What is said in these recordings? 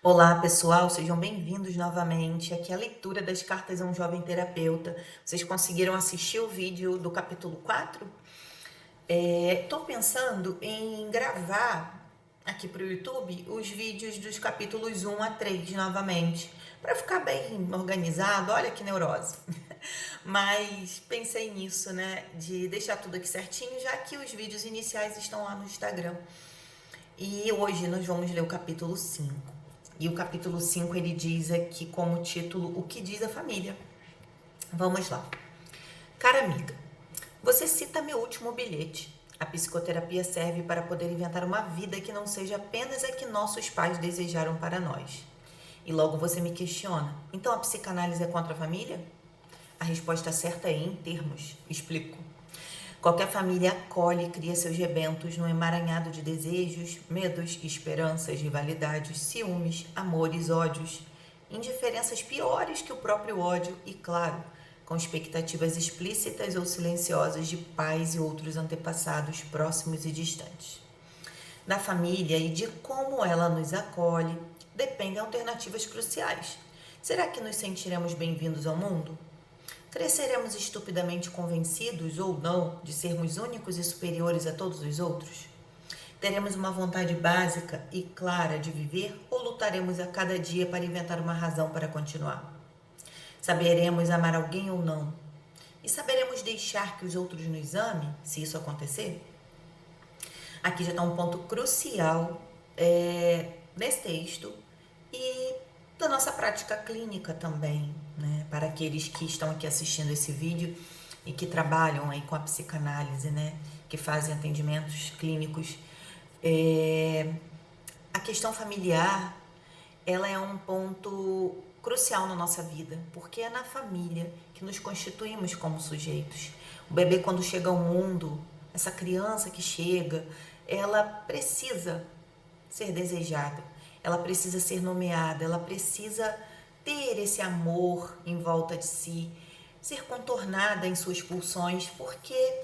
Olá, pessoal, sejam bem-vindos novamente. Aqui é a leitura das cartas a um jovem terapeuta. Vocês conseguiram assistir o vídeo do capítulo 4? Estou pensando em gravar aqui para o YouTube os vídeos dos capítulos 1 a 3 novamente, para ficar bem organizado. Olha que neurose. Mas pensei nisso, né, de deixar tudo aqui certinho, já que os vídeos iniciais estão lá no Instagram. E hoje nós vamos ler o capítulo 5. E o capítulo 5 ele diz aqui como título: O que diz a família? Vamos lá. Cara amiga, você cita meu último bilhete. A psicoterapia serve para poder inventar uma vida que não seja apenas a que nossos pais desejaram para nós. E logo você me questiona: então a psicanálise é contra a família? A resposta certa é em termos. Explico. Qualquer família acolhe e cria seus rebentos num emaranhado de desejos, medos, esperanças, rivalidades, ciúmes, amores, ódios, indiferenças piores que o próprio ódio e, claro, com expectativas explícitas ou silenciosas de pais e outros antepassados próximos e distantes. Da família e de como ela nos acolhe dependem alternativas cruciais. Será que nos sentiremos bem-vindos ao mundo? Cresceremos estupidamente convencidos ou não de sermos únicos e superiores a todos os outros? Teremos uma vontade básica e clara de viver ou lutaremos a cada dia para inventar uma razão para continuar? Saberemos amar alguém ou não? E saberemos deixar que os outros nos amem, se isso acontecer? Aqui já está um ponto crucial nesse texto e da nossa prática clínica também, né? Para aqueles que estão aqui assistindo esse vídeo e que trabalham aí com a psicanálise, né? Que fazem atendimentos clínicos. A questão familiar, ela é um ponto crucial na nossa vida, porque é na família que nos constituímos como sujeitos. O bebê, quando chega ao mundo, essa criança que chega, ela precisa ser desejada, ela precisa ser nomeada, ela precisa ter esse amor em volta de si, ser contornada em suas pulsões, porque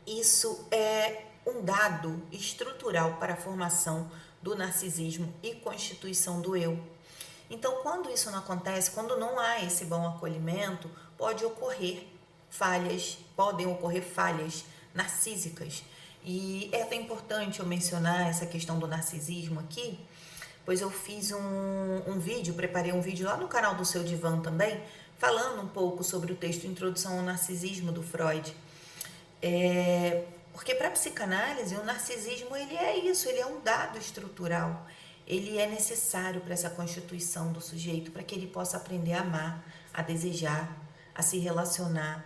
isso é um dado estrutural para a formação do narcisismo e constituição do eu. Então, quando isso não acontece, quando não há esse bom acolhimento, podem ocorrer falhas narcísicas. E é até importante eu mencionar essa questão do narcisismo aqui, pois eu fiz preparei um vídeo lá no canal do Seu Divã também, falando um pouco sobre o texto Introdução ao Narcisismo do Freud. Porque para a psicanálise, o narcisismo ele é isso, ele é um dado estrutural. Ele é necessário para essa constituição do sujeito, para que ele possa aprender a amar, a desejar, a se relacionar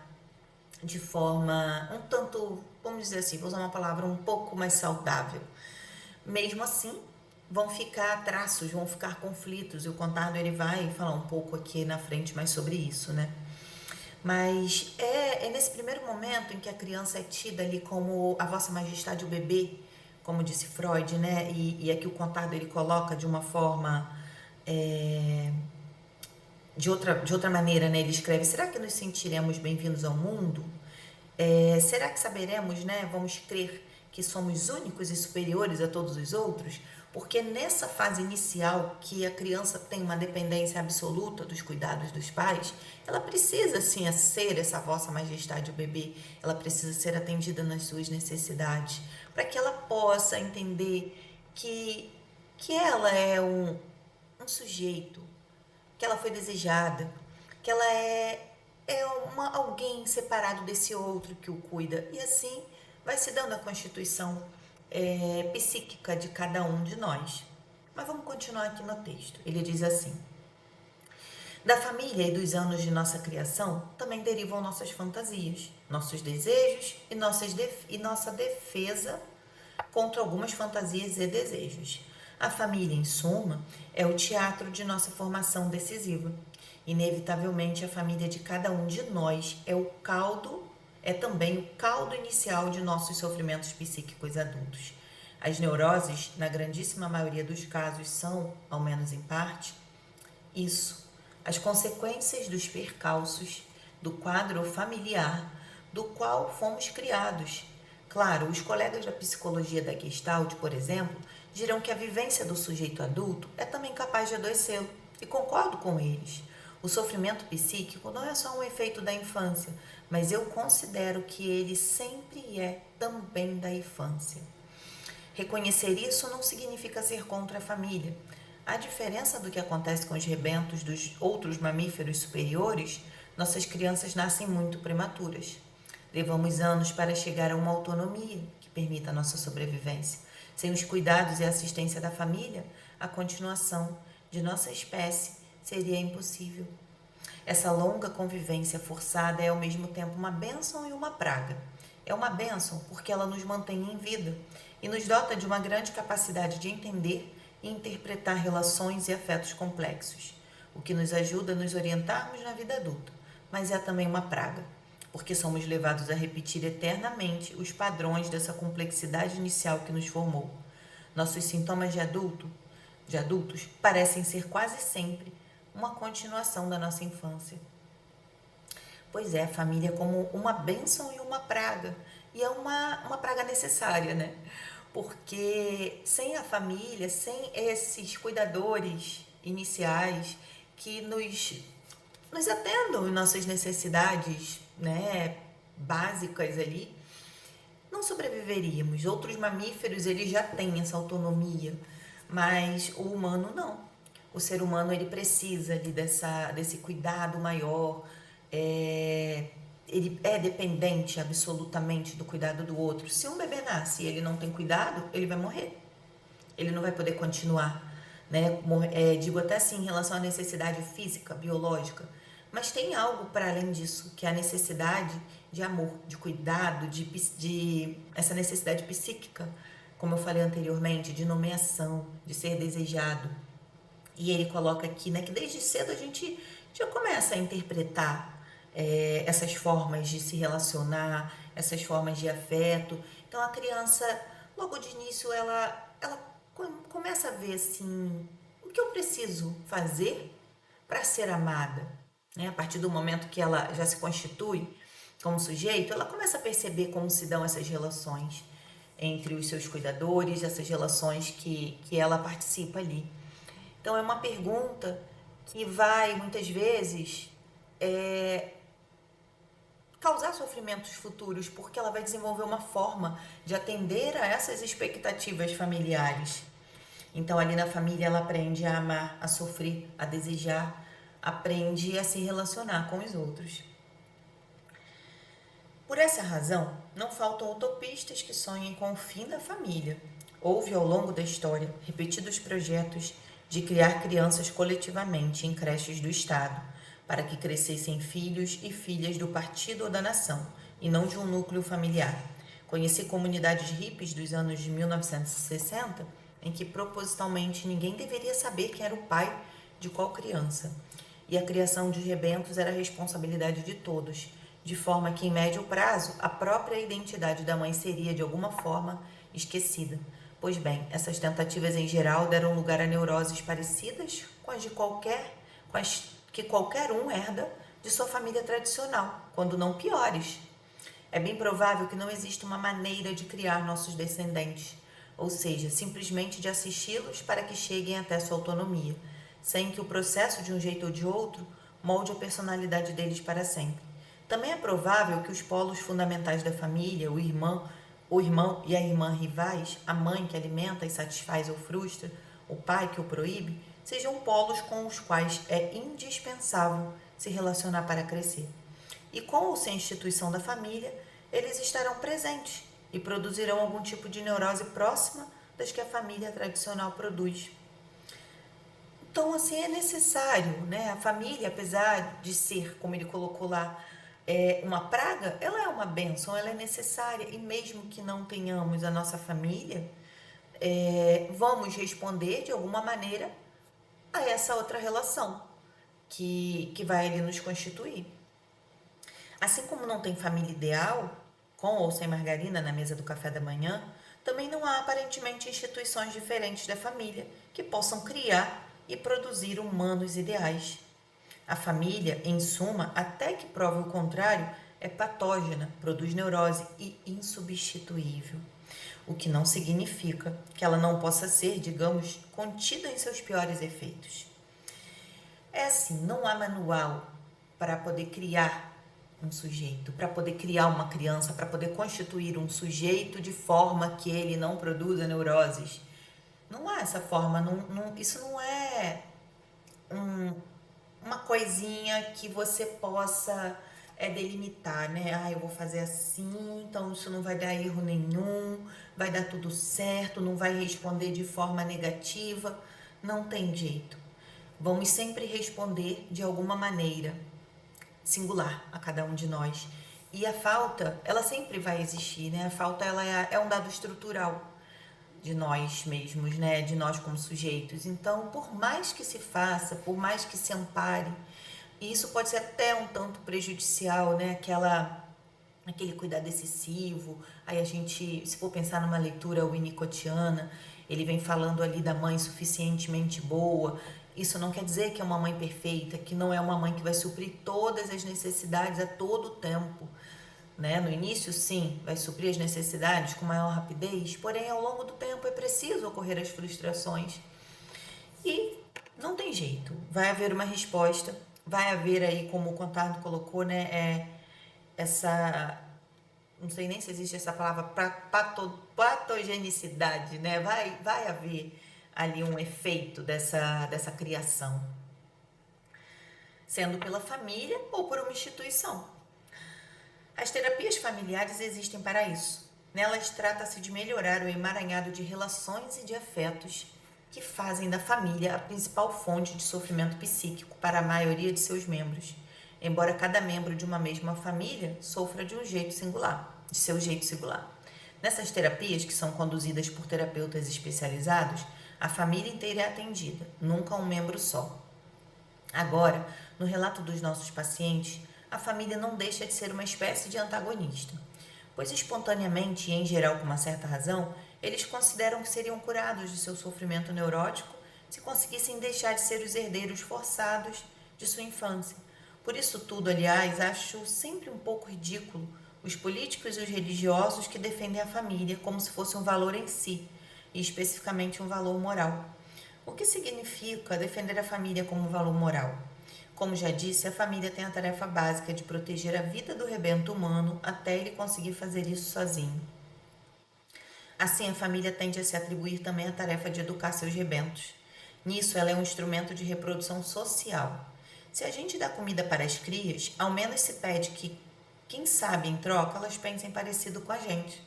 de forma um tanto, vamos dizer assim, vou usar uma palavra um pouco mais saudável. Mesmo assim, vão ficar traços, vão ficar conflitos, e o Contardo ele vai falar um pouco aqui na frente mais sobre isso, né? Mas é nesse primeiro momento em que a criança é tida ali como a Vossa Majestade o bebê, como disse Freud, né? E aqui o Contardo ele coloca de uma forma de outra maneira, né? Ele escreve: será que nos sentiremos bem-vindos ao mundo? Será que saberemos, né? Vamos crer que somos únicos e superiores a todos os outros? Porque nessa fase inicial, que a criança tem uma dependência absoluta dos cuidados dos pais, ela precisa sim ser essa vossa majestade o bebê, ela precisa ser atendida nas suas necessidades, para que ela possa entender que ela é um sujeito, que ela foi desejada, que ela é alguém separado desse outro que o cuida. E assim vai se dando a constituição psíquica de cada um de nós. Mas vamos continuar aqui no texto. Ele diz assim: da família e dos anos de nossa criação também derivam nossas fantasias, nossos desejos e nossa defesa contra algumas fantasias e desejos. A família, em suma, é o teatro de nossa formação decisiva. Inevitavelmente, a família de cada um de nós é também o caldo inicial de nossos sofrimentos psíquicos adultos. As neuroses, na grandíssima maioria dos casos, são, ao menos em parte, isso, as consequências dos percalços do quadro familiar do qual fomos criados. Claro, os colegas da psicologia da Gestalt, por exemplo, dirão que a vivência do sujeito adulto é também capaz de adoecê-lo, e concordo com eles. O sofrimento psíquico não é só um efeito da infância, mas eu considero que ele sempre é também da infância. Reconhecer isso não significa ser contra a família. A diferença do que acontece com os rebentos dos outros mamíferos superiores, nossas crianças nascem muito prematuras. Levamos anos para chegar a uma autonomia que permita a nossa sobrevivência. Sem os cuidados e a assistência da família, a continuação de nossa espécie seria impossível. Essa longa convivência forçada é ao mesmo tempo uma bênção e uma praga. É uma bênção porque ela nos mantém em vida e nos dota de uma grande capacidade de entender e interpretar relações e afetos complexos, o que nos ajuda a nos orientarmos na vida adulta. Mas é também uma praga, porque somos levados a repetir eternamente os padrões dessa complexidade inicial que nos formou. Nossos sintomas de adultos, parecem ser quase sempre uma continuação da nossa infância. Pois é, a família é como uma bênção e uma praga. E é uma praga necessária, né? Porque sem a família, sem esses cuidadores iniciais que nos atendam em nossas necessidades, né, básicas ali, não sobreviveríamos. Outros mamíferos, eles já têm essa autonomia, mas o humano não. O ser humano, ele precisa ali desse cuidado maior, ele é dependente absolutamente do cuidado do outro. Se um bebê nasce e ele não tem cuidado, ele vai morrer. Ele não vai poder continuar, né? Digo até assim em relação à necessidade física, biológica, mas tem algo para além disso, que é a necessidade de amor, de cuidado, de essa necessidade psíquica, como eu falei anteriormente, de nomeação, de ser desejado. E ele coloca aqui, né, que desde cedo a gente já começa a interpretar essas formas de se relacionar, essas formas de afeto. Então a criança, logo de início, ela começa a ver assim, o que eu preciso fazer para ser amada, né? A partir do momento que ela já se constitui como sujeito, ela começa a perceber como se dão essas relações entre os seus cuidadores, essas relações que ela participa ali. Então é uma pergunta que vai muitas vezes causar sofrimentos futuros, porque ela vai desenvolver uma forma de atender a essas expectativas familiares. Então ali na família ela aprende a amar, a sofrer, a desejar, aprende a se relacionar com os outros. Por essa razão, não faltam utopistas que sonhem com o fim da família. Houve ao longo da história repetidos projetos de criar crianças coletivamente em creches do Estado, para que crescessem filhos e filhas do partido ou da nação, e não de um núcleo familiar. Conheci comunidades hippies dos anos de 1960 em que propositalmente ninguém deveria saber quem era o pai de qual criança. E a criação de rebentos era a responsabilidade de todos, de forma que, em médio prazo, a própria identidade da mãe seria, de alguma forma, esquecida. Pois bem, essas tentativas em geral deram lugar a neuroses parecidas com as que qualquer um herda de sua família tradicional, quando não piores. É bem provável que não exista uma maneira de criar nossos descendentes, ou seja, simplesmente de assisti-los para que cheguem até sua autonomia, sem que o processo, de um jeito ou de outro, molde a personalidade deles para sempre. Também é provável que os polos fundamentais da família, o irmão e a irmã rivais, a mãe que alimenta e satisfaz ou frustra, o pai que o proíbe, sejam polos com os quais é indispensável se relacionar para crescer. E com ou sem instituição da família, eles estarão presentes e produzirão algum tipo de neurose próxima das que a família tradicional produz. Então, assim, é necessário, né? A família, apesar de ser, como ele colocou lá, uma praga, ela é uma bênção, ela é necessária. E mesmo que não tenhamos a nossa família, vamos responder de alguma maneira a essa outra relação que vai ali nos constituir. Assim como não tem família ideal, com ou sem margarina na mesa do café da manhã, também não há aparentemente instituições diferentes da família que possam criar e produzir humanos ideais. A família, em suma, até que prove o contrário, é patógena, produz neurose e insubstituível. o que não significa que ela não possa ser, digamos, contida em seus piores efeitos. É assim, não há manual para poder criar um sujeito, para poder criar uma criança, para poder constituir um sujeito de forma que ele não produza neuroses. Não há essa forma, isso não é uma coisinha que você possa delimitar, né? Ah, eu vou fazer assim, então isso não vai dar erro nenhum, vai dar tudo certo, não vai responder de forma negativa. Não tem jeito. Vamos sempre responder de alguma maneira singular a cada um de nós. E a falta, ela sempre vai existir, né? A falta, ela é um dado estrutural de nós mesmos, né? De nós como sujeitos. Então, por mais que se faça, por mais que se ampare, e isso pode ser até um tanto prejudicial, né? Aquele cuidado excessivo. Aí a gente, se for pensar numa leitura winnicottiana, ele vem falando ali da mãe suficientemente boa. Isso não quer dizer que é uma mãe perfeita, que não é uma mãe que vai suprir todas as necessidades a todo tempo, né? No início, sim, vai suprir as necessidades com maior rapidez, porém, ao longo do tempo é preciso ocorrer as frustrações. E não tem jeito, vai haver uma resposta, vai haver aí, como o Contardo colocou, né? Essa, não sei nem se existe essa palavra, patogenicidade, né? Vai haver ali um efeito dessa criação, sendo pela família ou por uma instituição. As terapias familiares existem para isso. Nelas trata-se de melhorar o emaranhado de relações e de afetos que fazem da família a principal fonte de sofrimento psíquico para a maioria de seus membros, embora cada membro de uma mesma família sofra de seu jeito singular. Nessas terapias, que são conduzidas por terapeutas especializados, a família inteira é atendida, nunca um membro só. Agora, no relato dos nossos pacientes, a família não deixa de ser uma espécie de antagonista, pois espontaneamente e em geral com uma certa razão, eles consideram que seriam curados de seu sofrimento neurótico se conseguissem deixar de ser os herdeiros forçados de sua infância. Por isso tudo, aliás, acho sempre um pouco ridículo os políticos e os religiosos que defendem a família como se fosse um valor em si, e especificamente um valor moral. O que significa defender a família como um valor moral? Como já disse, a família tem a tarefa básica de proteger a vida do rebento humano até ele conseguir fazer isso sozinho. Assim, a família tende a se atribuir também a tarefa de educar seus rebentos. Nisso, ela é um instrumento de reprodução social. Se a gente dá comida para as crias, ao menos se pede que, quem sabe, em troca, elas pensem parecido com a gente.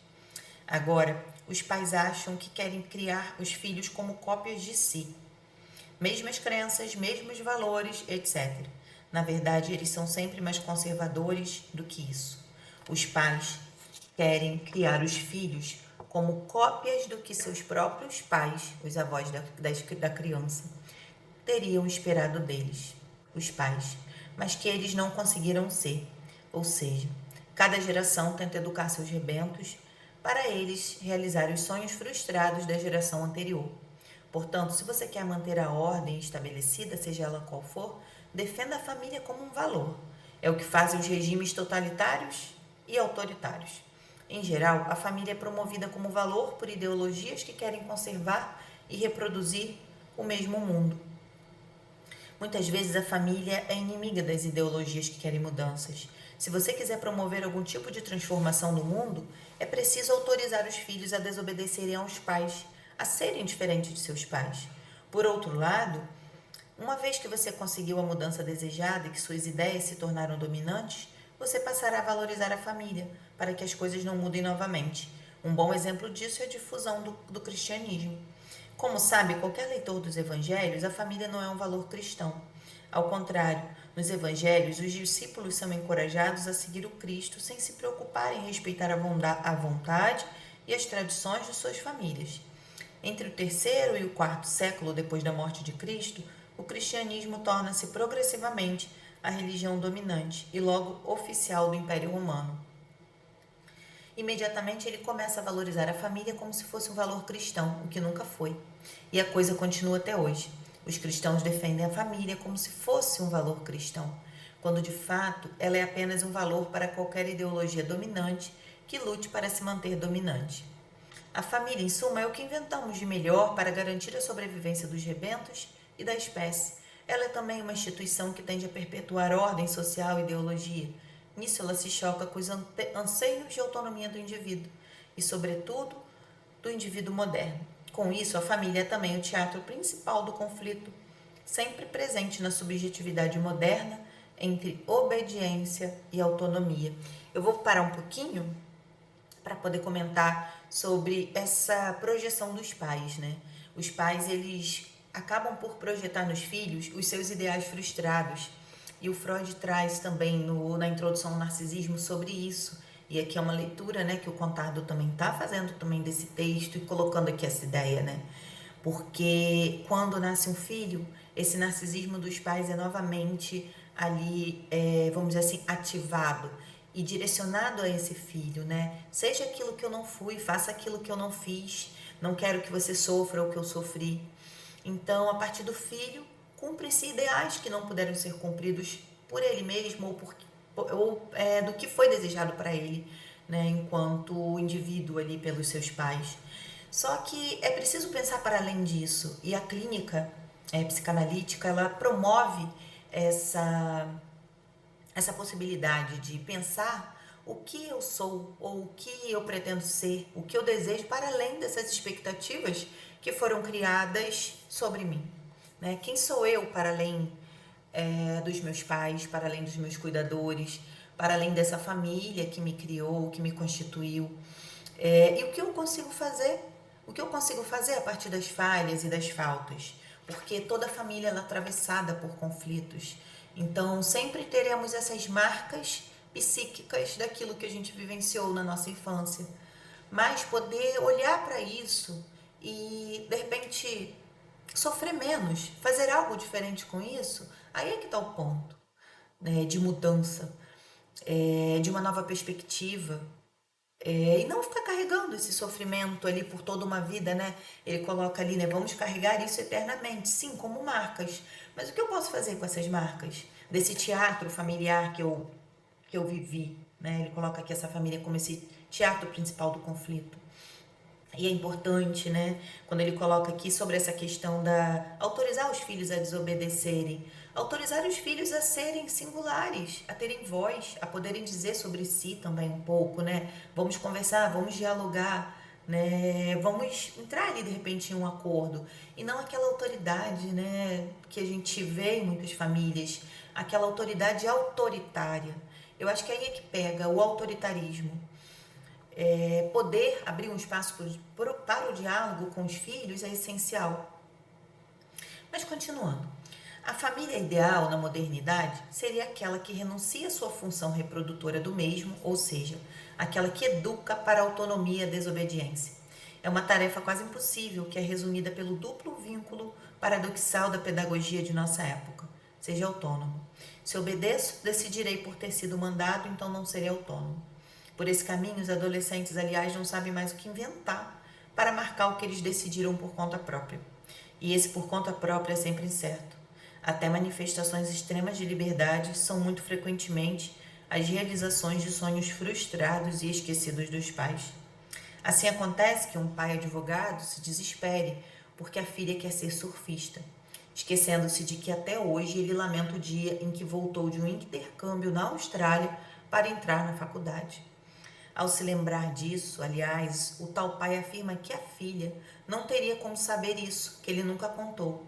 Agora, os pais acham que querem criar os filhos como cópias de si. Mesmas crenças, mesmos valores, etc. Na verdade, eles são sempre mais conservadores do que isso. Os pais querem criar os filhos como cópias do que seus próprios pais, os avós da criança, teriam esperado deles, os pais, mas que eles não conseguiram ser. Ou seja, cada geração tenta educar seus rebentos para eles realizar os sonhos frustrados da geração anterior. Portanto, se você quer manter a ordem estabelecida, seja ela qual for, defenda a família como um valor. É o que fazem os regimes totalitários e autoritários. Em geral, a família é promovida como valor por ideologias que querem conservar e reproduzir o mesmo mundo. Muitas vezes a família é inimiga das ideologias que querem mudanças. Se você quiser promover algum tipo de transformação no mundo, é preciso autorizar os filhos a desobedecerem aos pais, a serem diferentes de seus pais. Por outro lado, uma vez que você conseguiu a mudança desejada e que suas ideias se tornaram dominantes, você passará a valorizar a família, para que as coisas não mudem novamente. Um bom exemplo disso é a difusão do cristianismo. Como sabe qualquer leitor dos evangelhos, a família não é um valor cristão. Ao contrário, nos evangelhos, os discípulos são encorajados a seguir o Cristo sem se preocupar em respeitar a vontade e as tradições de suas famílias. Entre o terceiro e o quarto século depois da morte de Cristo, o cristianismo torna-se progressivamente a religião dominante e logo oficial do Império Romano. Imediatamente ele começa a valorizar a família como se fosse um valor cristão, o que nunca foi. E a coisa continua até hoje. Os cristãos defendem a família como se fosse um valor cristão, quando de fato ela é apenas um valor para qualquer ideologia dominante que lute para se manter dominante. A família, em suma, é o que inventamos de melhor para garantir a sobrevivência dos rebentos e da espécie. Ela é também uma instituição que tende a perpetuar ordem social e ideologia. Nisso ela se choca com os anseios de autonomia do indivíduo e, sobretudo, do indivíduo moderno. Com isso, a família é também o teatro principal do conflito, sempre presente na subjetividade moderna entre obediência e autonomia. Eu vou parar um pouquinho para poder comentar sobre essa projeção dos pais, né? Os pais, eles acabam por projetar nos filhos os seus ideais frustrados. E o Freud traz também na introdução ao narcisismo sobre isso. E aqui é uma leitura, né, que o Contardo também está fazendo também desse texto e colocando aqui essa ideia, né? Porque quando nasce um filho, esse narcisismo dos pais é novamente ali, vamos dizer assim, ativado e direcionado a esse filho, né? Seja aquilo que eu não fui, faça aquilo que eu não fiz, não quero que você sofra o que eu sofri. Então, a partir do filho, cumpre-se ideais que não puderam ser cumpridos por ele mesmo ou do que foi desejado para ele, né, enquanto indivíduo ali pelos seus pais. Só que é preciso pensar para além disso, e a clínica psicanalítica, ela promove essa, essa possibilidade de pensar o que eu sou ou o que eu pretendo ser, o que eu desejo para além dessas expectativas que foram criadas sobre mim. Né? Quem sou eu para além dos meus pais, para além dos meus cuidadores, para além dessa família que me criou, que me constituiu? E o que eu consigo fazer? O que eu consigo fazer a partir das falhas e das faltas? Porque toda família é atravessada por conflitos. Então, sempre teremos essas marcas psíquicas daquilo que a gente vivenciou na nossa infância. Mas poder olhar para isso e, de repente, sofrer menos, fazer algo diferente com isso, aí é que está o ponto, né, de mudança, de uma nova perspectiva. E não ficar carregando esse sofrimento ali por toda uma vida, né? Ele coloca ali, né? Vamos carregar isso eternamente. Sim, como marcas. Mas o que eu posso fazer com essas marcas? Desse teatro familiar que eu vivi, né? Ele coloca aqui essa família como esse teatro principal do conflito. E é importante, né, quando ele coloca aqui sobre essa questão da autorizar os filhos a desobedecerem, autorizar os filhos a serem singulares, a terem voz, a poderem dizer sobre si também um pouco, né? Vamos conversar, vamos dialogar, né? Vamos entrar ali de repente em um acordo e não aquela autoridade, né, que a gente vê em muitas famílias, aquela autoridade autoritária. Eu acho que aí é que pega o autoritarismo. Poder abrir um espaço para o diálogo com os filhos é essencial. Mas continuando, a família ideal na modernidade seria aquela que renuncia à sua função reprodutora do mesmo, ou seja, aquela que educa para a autonomia e a desobediência. É uma tarefa quase impossível que é resumida pelo duplo vínculo paradoxal da pedagogia de nossa época. Seja autônomo. Se obedeço, decidirei por ter sido mandado, então não serei autônomo. Por esse caminho, os adolescentes, aliás, não sabem mais o que inventar para marcar o que eles decidiram por conta própria. E esse por conta própria é sempre incerto. Até manifestações extremas de liberdade são muito frequentemente as realizações de sonhos frustrados e esquecidos dos pais. Assim acontece que um pai advogado se desespere porque a filha quer ser surfista, esquecendo-se de que até hoje ele lamenta o dia em que voltou de um intercâmbio na Austrália para entrar na faculdade. Ao se lembrar disso, aliás, o tal pai afirma que a filha não teria como saber isso, que ele nunca contou.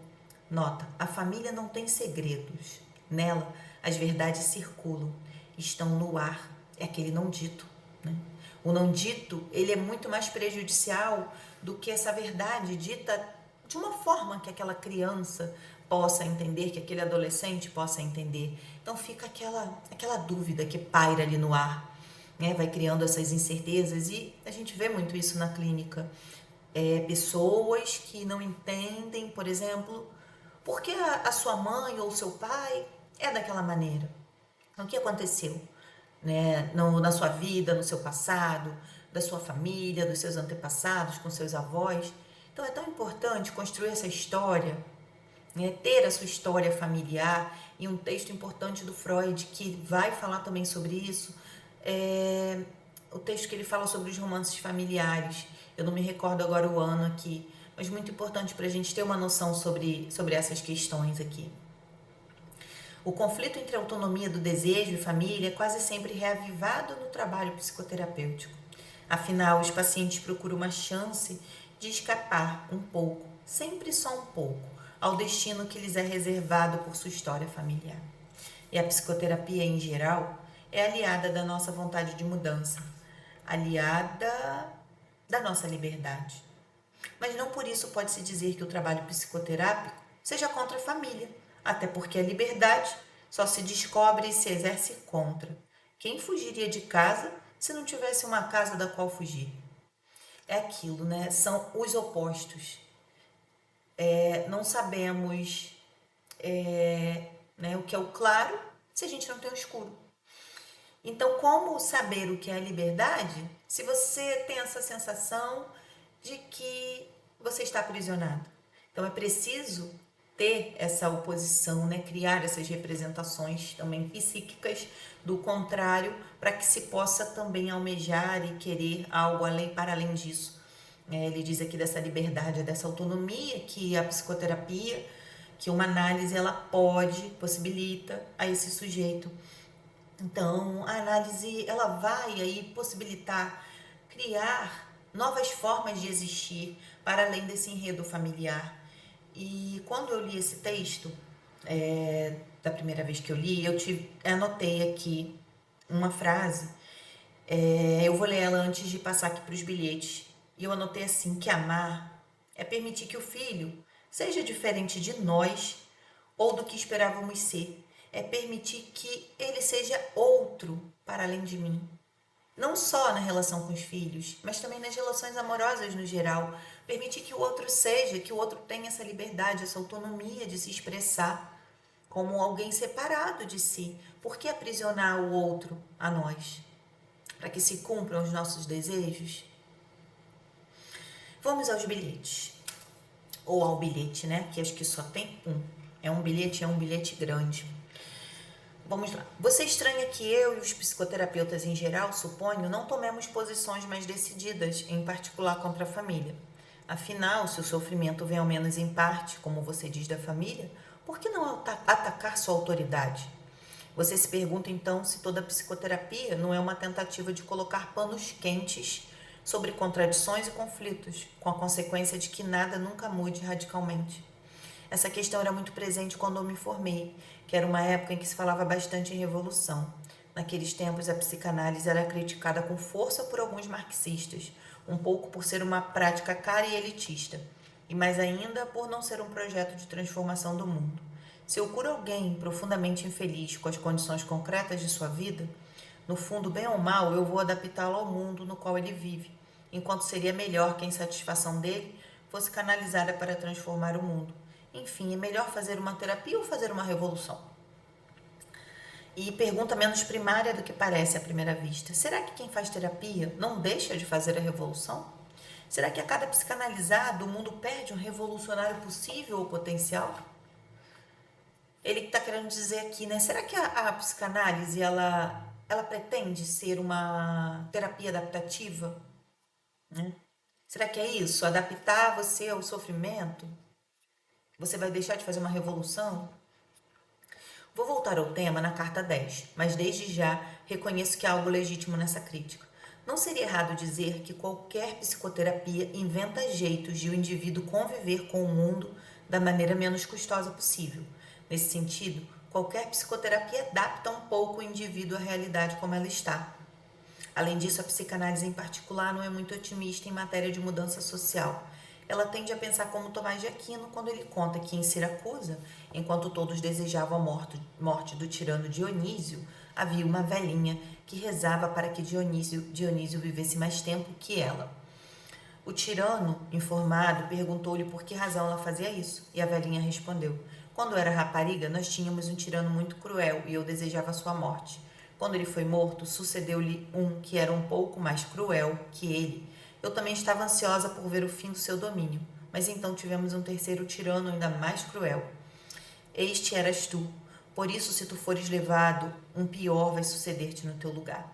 Nota, a família não tem segredos. Nela, as verdades circulam, estão no ar, é aquele não dito. Né? O não dito, ele é muito mais prejudicial do que essa verdade dita de uma forma que aquela criança possa entender, que aquele adolescente possa entender. Então fica aquela dúvida que paira ali no ar, né? Vai criando essas incertezas e a gente vê muito isso na clínica. Pessoas que não entendem, por exemplo, por que a sua mãe ou o seu pai é daquela maneira. Então, o que aconteceu, né, na sua vida, no seu passado, da sua família, dos seus antepassados, com seus avós. Então, é tão importante construir essa história, né, ter a sua história familiar, e um texto importante do Freud que vai falar também sobre isso é o texto que ele fala sobre os romances familiares. Eu não me recordo agora o ano aqui, mas muito importante para a gente ter uma noção sobre essas questões aqui. O conflito entre autonomia do desejo e família é quase sempre reavivado no trabalho psicoterapêutico. Afinal, os pacientes procuram uma chance de escapar um pouco, sempre só um pouco, ao destino que lhes é reservado por sua história familiar. E a psicoterapia, em geral, é aliada da nossa vontade de mudança, aliada da nossa liberdade. Mas não por isso pode-se dizer que o trabalho psicoterápico seja contra a família, até porque a liberdade só se descobre e se exerce contra. Quem fugiria de casa se não tivesse uma casa da qual fugir? É aquilo, né? São os opostos. Não sabemos né, o que é o claro se a gente não tem o escuro. Então, como saber o que é a liberdade se você tem essa sensação de que você está aprisionado? Então, é preciso ter essa oposição, né? Criar essas representações também psíquicas do contrário, para que se possa também almejar e querer algo além, para além disso. Ele diz aqui dessa liberdade, dessa autonomia que a psicoterapia, que uma análise ela possibilita a esse sujeito. Então, a análise ela vai aí possibilitar criar novas formas de existir para além desse enredo familiar. E quando eu li esse texto, da primeira vez que eu li, anotei aqui uma frase. Eu vou ler ela antes de passar aqui para os bilhetes. E eu anotei assim, que amar é permitir que o filho seja diferente de nós ou do que esperávamos ser. É permitir que ele seja outro para além de mim. Não só na relação com os filhos, mas também nas relações amorosas no geral. Permitir que o outro seja, que o outro tenha essa liberdade, essa autonomia de se expressar como alguém separado de si. Por que aprisionar o outro a nós? Para que se cumpram os nossos desejos? Vamos aos bilhetes. Ou ao bilhete, né? Que acho que só tem um. É um bilhete grande. Vamos lá. Você estranha que eu e os psicoterapeutas em geral, suponho, não tomemos posições mais decididas, em particular contra a família. Afinal, se o sofrimento vem ao menos em parte, como você diz, da família, por que não atacar sua autoridade? Você se pergunta então se toda psicoterapia não é uma tentativa de colocar panos quentes sobre contradições e conflitos, com a consequência de que nada nunca mude radicalmente. Essa questão era muito presente quando eu me formei, que era uma época em que se falava bastante em revolução. Naqueles tempos, a psicanálise era criticada com força por alguns marxistas, um pouco por ser uma prática cara e elitista, e mais ainda por não ser um projeto de transformação do mundo. Se eu curo alguém profundamente infeliz com as condições concretas de sua vida, no fundo, bem ou mal, eu vou adaptá-lo ao mundo no qual ele vive, enquanto seria melhor que a insatisfação dele fosse canalizada para transformar o mundo. Enfim, é melhor fazer uma terapia ou fazer uma revolução? E pergunta menos primária do que parece à primeira vista. Será que quem faz terapia não deixa de fazer a revolução? Será que a cada psicanalizado o mundo perde um revolucionário possível ou potencial? Ele está querendo dizer aqui, né? Será que a psicanálise ela pretende ser uma terapia adaptativa? Né? Será que é isso? Adaptar você ao sofrimento? Você vai deixar de fazer uma revolução? Vou voltar ao tema na carta 10, mas desde já reconheço que há algo legítimo nessa crítica. Não seria errado dizer que qualquer psicoterapia inventa jeitos de o indivíduo conviver com o mundo da maneira menos custosa possível. Nesse sentido, qualquer psicoterapia adapta um pouco o indivíduo à realidade como ela está. Além disso, a psicanálise em particular não é muito otimista em matéria de mudança social. Ela tende a pensar como Tomás de Aquino quando ele conta que em Siracusa, enquanto todos desejavam a morte do tirano Dionísio, havia uma velhinha que rezava para que Dionísio vivesse mais tempo que ela. O tirano, informado, perguntou-lhe por que razão ela fazia isso, e a velhinha respondeu: quando eu era rapariga, nós tínhamos um tirano muito cruel e eu desejava sua morte. Quando ele foi morto, sucedeu-lhe um que era um pouco mais cruel que ele. Eu também estava ansiosa por ver o fim do seu domínio, mas então tivemos um terceiro tirano ainda mais cruel. Este eras tu. Por isso, se tu fores levado, um pior vai suceder-te no teu lugar.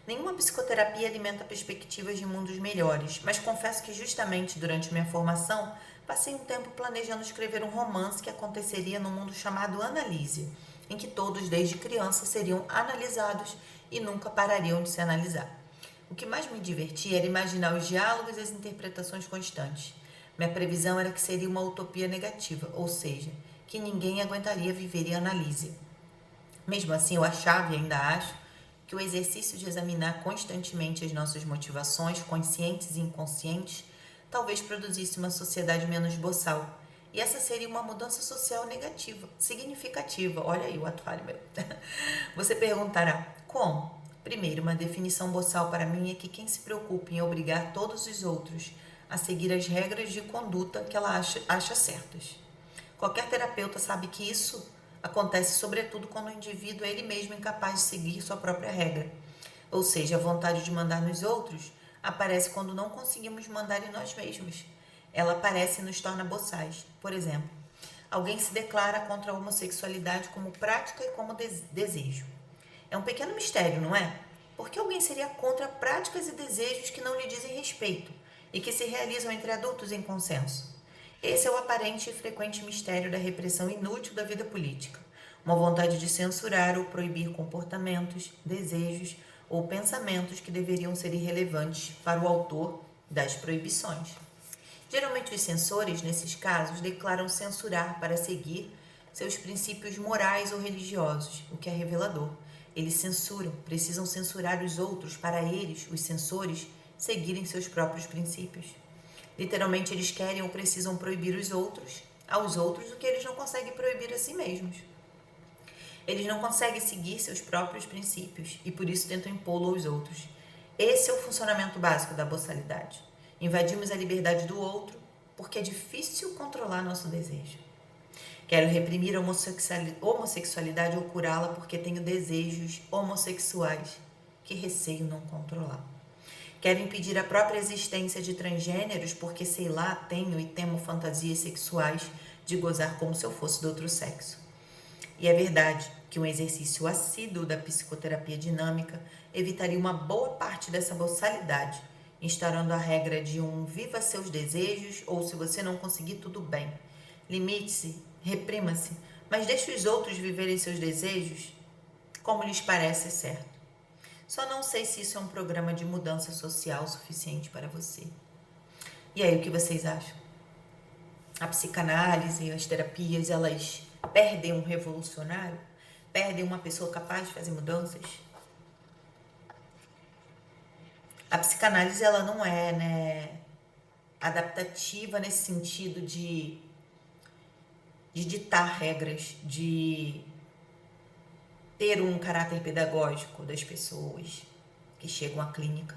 Nenhuma psicoterapia alimenta perspectivas de mundos melhores, mas confesso que justamente durante minha formação passei um tempo planejando escrever um romance que aconteceria num mundo chamado Analísia, em que todos desde criança seriam analisados e nunca parariam de se analisar. O que mais me divertia era imaginar os diálogos e as interpretações constantes. Minha previsão era que seria uma utopia negativa, ou seja, que ninguém aguentaria viver em Analísia. Mesmo assim, eu achava e ainda acho que o exercício de examinar constantemente as nossas motivações, conscientes e inconscientes, talvez produzisse uma sociedade menos boçal. E essa seria uma mudança social negativa, significativa. Olha aí o ato falho meu. Você perguntará, como? Primeiro, uma definição boçal para mim é que quem se preocupa em obrigar todos os outros a seguir as regras de conduta que ela acha certas. Qualquer terapeuta sabe que isso acontece sobretudo quando o indivíduo é ele mesmo incapaz de seguir sua própria regra. Ou seja, a vontade de mandar nos outros aparece quando não conseguimos mandar em nós mesmos. Ela aparece e nos torna boçais. Por exemplo, alguém se declara contra a homossexualidade como prática e como desejo. É um pequeno mistério, não é? Por que alguém seria contra práticas e desejos que não lhe dizem respeito e que se realizam entre adultos em consenso? Esse é o aparente e frequente mistério da repressão inútil da vida política. Uma vontade de censurar ou proibir comportamentos, desejos ou pensamentos que deveriam ser irrelevantes para o autor das proibições. Geralmente, os censores, nesses casos, declaram censurar para seguir seus princípios morais ou religiosos, o que é revelador. Eles censuram, precisam censurar os outros para eles, os censores, seguirem seus próprios princípios. Literalmente, eles querem ou precisam proibir aos outros, o que eles não conseguem proibir a si mesmos. Eles não conseguem seguir seus próprios princípios e por isso tentam impô-lo aos outros. Esse é o funcionamento básico da boçalidade. Invadimos a liberdade do outro porque é difícil controlar nosso desejo. Quero reprimir a homossexualidade ou curá-la porque tenho desejos homossexuais que receio não controlar. Quero impedir a própria existência de transgêneros porque, sei lá, tenho e temo fantasias sexuais de gozar como se eu fosse do outro sexo. E é verdade que um exercício assíduo da psicoterapia dinâmica evitaria uma boa parte dessa boçalidade, instaurando a regra de um viva seus desejos ou se você não conseguir, tudo bem. Limite-se, reprima-se, mas deixe os outros viverem seus desejos como lhes parece certo. Só não sei se isso é um programa de mudança social suficiente para você. E aí, o que vocês acham? A psicanálise, as terapias, elas perdem um revolucionário? Perdem uma pessoa capaz de fazer mudanças? A psicanálise, ela não é, adaptativa nesse sentido de ditar regras, de ter um caráter pedagógico das pessoas que chegam à clínica,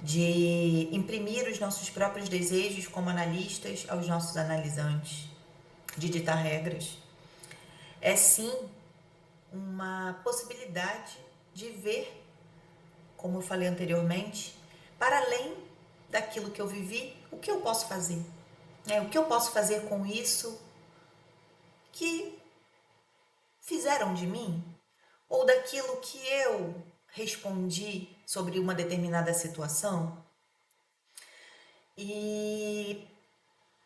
de imprimir os nossos próprios desejos como analistas aos nossos analisantes, de ditar regras. É sim uma possibilidade de ver, como eu falei anteriormente, para além daquilo que eu vivi, o que eu posso fazer? O que eu posso fazer com isso que fizeram de mim? Ou daquilo que eu respondi sobre uma determinada situação? E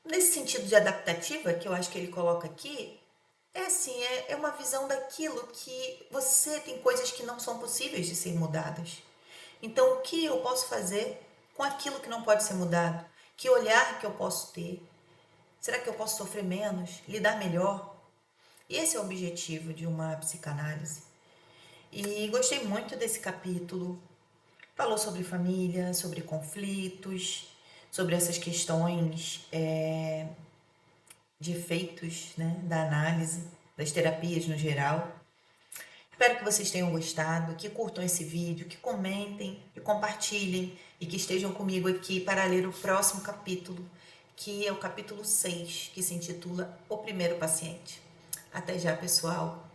nesse sentido de adaptativa que eu acho que ele coloca aqui, é assim, é uma visão daquilo que você tem coisas que não são possíveis de ser mudadas. Então, o que eu posso fazer com aquilo que não pode ser mudado? Que olhar que eu posso ter? Será que eu posso sofrer menos? Lidar melhor? Esse é o objetivo de uma psicanálise. E gostei muito desse capítulo. Falou sobre família, sobre conflitos, sobre essas questões de efeitos, da análise, das terapias no geral. Espero que vocês tenham gostado, que curtam esse vídeo, que comentem, que compartilhem e que estejam comigo aqui para ler o próximo capítulo, que é o capítulo 6, que se intitula O Primeiro Paciente. Até já, pessoal!